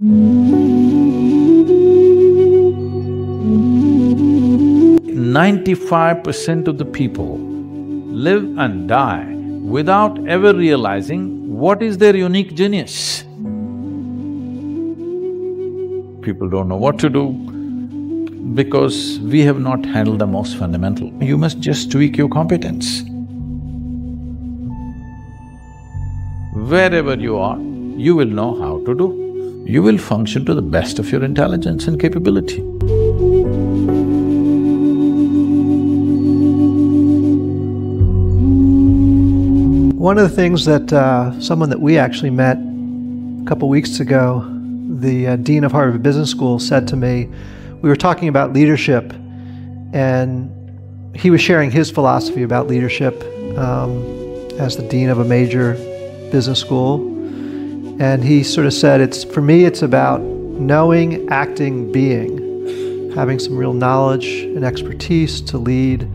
95% of the people live and die without ever realizing what is their unique genius. People don't know what to do because we have not handled the most fundamental. You must just tweak your competence. Wherever you are, you will know how to do. You will function to the best of your intelligence and capability. One of the things that someone that we actually met a couple weeks ago, the dean of Harvard Business School, said to me, we were talking about leadership, and he was sharing his philosophy about leadership as the dean of a major business school. And he sort of said, for me, it's about knowing, acting, being, having some real knowledge and expertise to lead,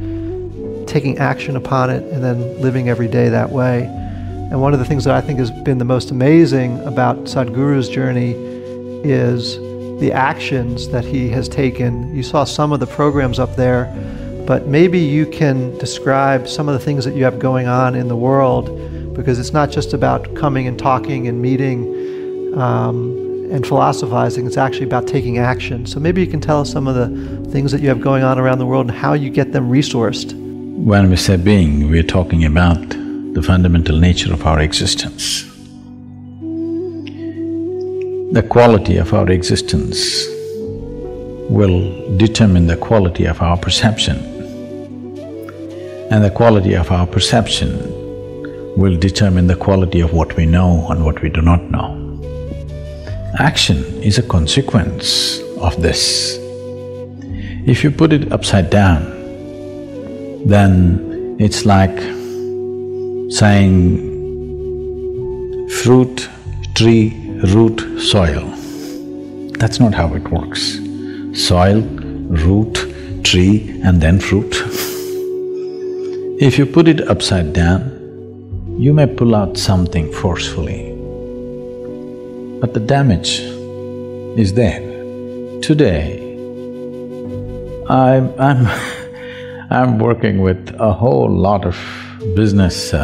taking action upon it, and then living every day that way. And one of the things that I think has been the most amazing about Sadhguru's journey is the actions that he has taken. You saw some of the programs up there, but maybe you can describe some of the things that you have going on in the world, because it's not just about coming and talking and meeting and philosophizing, it's actually about taking action. So maybe you can tell us some of the things that you have going on around the world and how you get them resourced. When we say being, we're talking about the fundamental nature of our existence. The quality of our existence will determine the quality of our perception, and the quality of our perception will determine the quality of what we know and what we do not know. Action is a consequence of this. If you put it upside down, then it's like saying fruit, tree, root, soil. That's not how it works. Soil, root, tree, and then fruit. If you put it upside down, you may pull out something forcefully, but the damage is there. Today, I'm working with a whole lot of business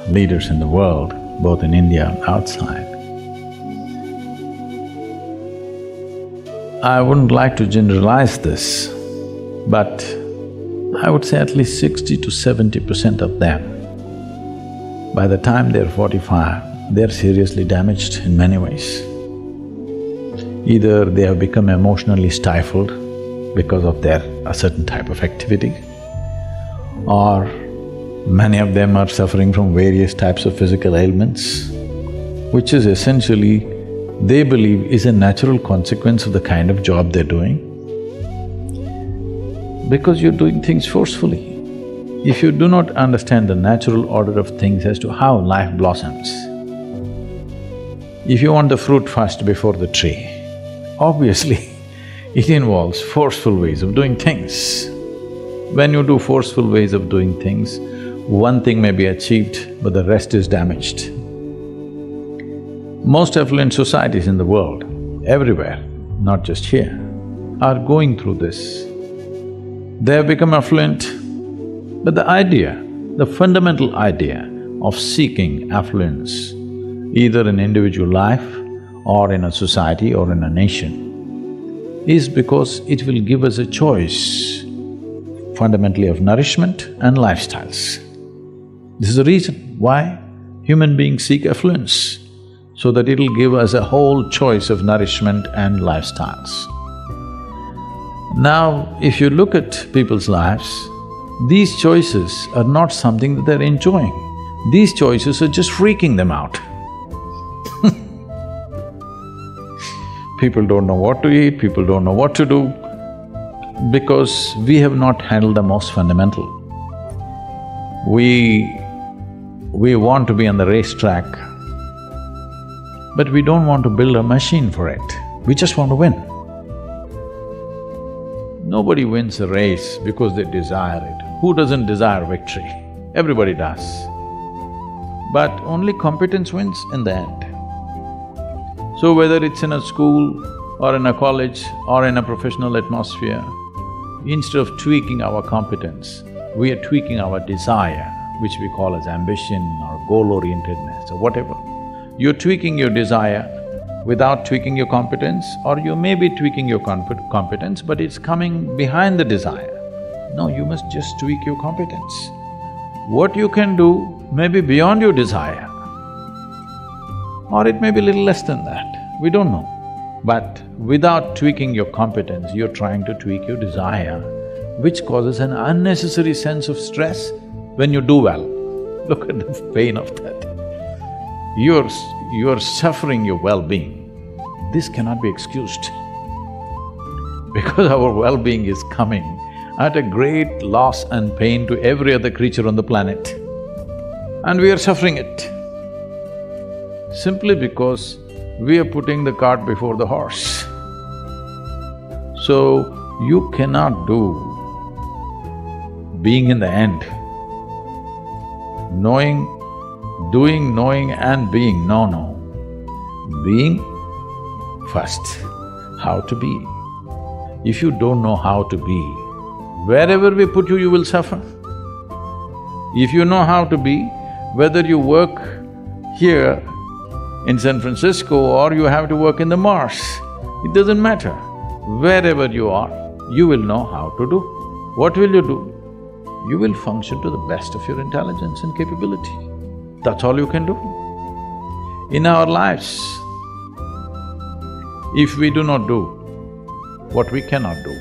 leaders in the world, both in India and outside. I wouldn't like to generalize this, but I would say at least 60 to 70% of them, by the time they're 45, they're seriously damaged in many ways. Either they have become emotionally stifled because of a certain type of activity, or many of them are suffering from various types of physical ailments, which is essentially, they believe, is a natural consequence of the kind of job they're doing. Because you're doing things forcefully. If you do not understand the natural order of things as to how life blossoms, if you want the fruit first before the tree, obviously it involves forceful ways of doing things. When you do forceful ways of doing things, one thing may be achieved, but the rest is damaged. Most affluent societies in the world, everywhere, not just here, are going through this. They have become affluent, but the fundamental idea of seeking affluence, either in individual life or in a society or in a nation, is because it will give us a choice fundamentally of nourishment and lifestyles. This is the reason why human beings seek affluence, so that it'll give us a whole choice of nourishment and lifestyles. Now, if you look at people's lives, these choices are not something that they're enjoying. These choices are just freaking them out. People don't know what to eat, people don't know what to do, because we have not handled the most fundamental. We want to be on the racetrack, but we don't want to build a machine for it, we just want to win. Nobody wins a race because they desire it. Who doesn't desire victory? Everybody does. But only competence wins in the end. So whether it's in a school or in a college or in a professional atmosphere, instead of tweaking our competence, we are tweaking our desire, which we call as ambition or goal-orientedness or whatever. You're tweaking your desire without tweaking your competence, or you may be tweaking your competence, but it's coming behind the desire. No, you must just tweak your competence. What you can do may be beyond your desire, or it may be little less than that, we don't know. But without tweaking your competence, you're trying to tweak your desire, which causes an unnecessary sense of stress when you do well. Look at the pain of that. You're suffering your well-being. This cannot be excused because our well-being is coming at a great loss and pain to every other creature on the planet, and we are suffering it simply because we are putting the cart before the horse. So, you cannot do being in the end, knowing, doing, knowing and being, no. Being first, how to be. If you don't know how to be, wherever we put you, you will suffer. If you know how to be, whether you work here in San Francisco or you have to work in the Mars, it doesn't matter. Wherever you are, you will know how to do. What will you do? You will function to the best of your intelligence and capability. That's all you can do. In our lives, if we do not do what we cannot do,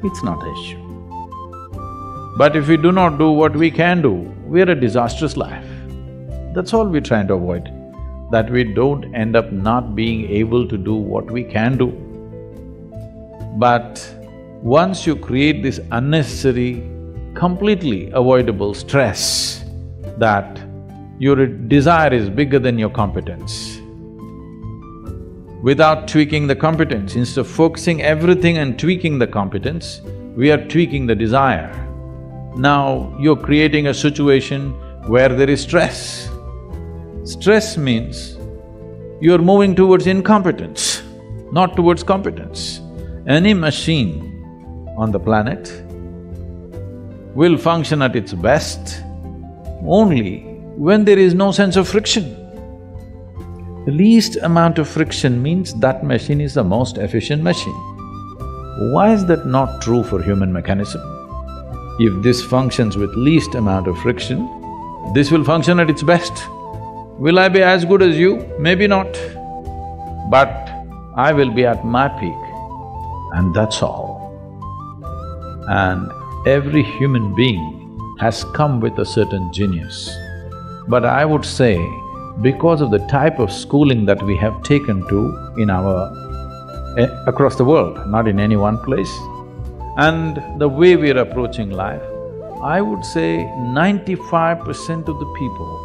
it's not an issue. But if we do not do what we can do, we're a disastrous life. That's all we're trying to avoid, that we don't end up not being able to do what we can do. But once you create this unnecessary, completely avoidable stress that your desire is bigger than your competence, without tweaking the competence, instead of focusing everything and tweaking the competence, we are tweaking the desire. Now you're creating a situation where there is stress. Stress means you're moving towards incompetence, not towards competence. Any machine on the planet will function at its best only when there is no sense of friction. The least amount of friction means that machine is the most efficient machine. Why is that not true for human mechanism? If this functions with least amount of friction, this will function at its best. Will I be as good as you? Maybe not. But I will be at my peak, and that's all. And every human being has come with a certain genius. But I would say, because of the type of schooling that we have taken to in across the world, not in any one place, and the way we are approaching life, I would say 95% of the people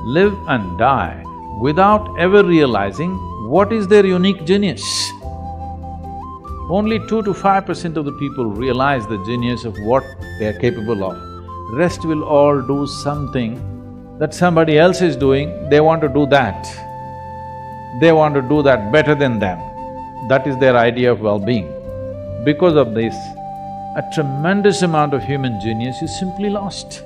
live and die without ever realizing what is their unique genius. Only 2 to 5% of the people realize the genius of what they are capable of. Rest will all do something that somebody else is doing, they want to do that. They want to do that better than them. That is their idea of well-being. Because of this, a tremendous amount of human genius is simply lost.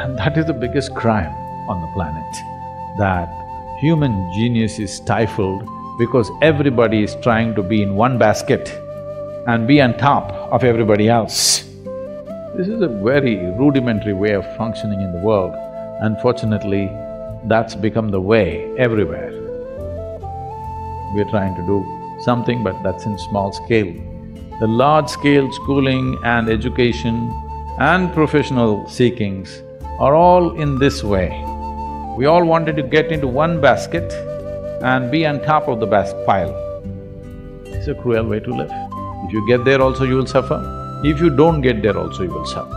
And that is the biggest crime on the planet, that human genius is stifled because everybody is trying to be in one basket and be on top of everybody else. This is a very rudimentary way of functioning in the world. Unfortunately, that's become the way everywhere. We're trying to do something, but that's in small scale. The large-scale schooling and education and professional seekings are all in this way. We all wanted to get into one basket and be on top of the pile. It's a cruel way to live. If you get there also, you will suffer. If you don't get there also, you will suffer.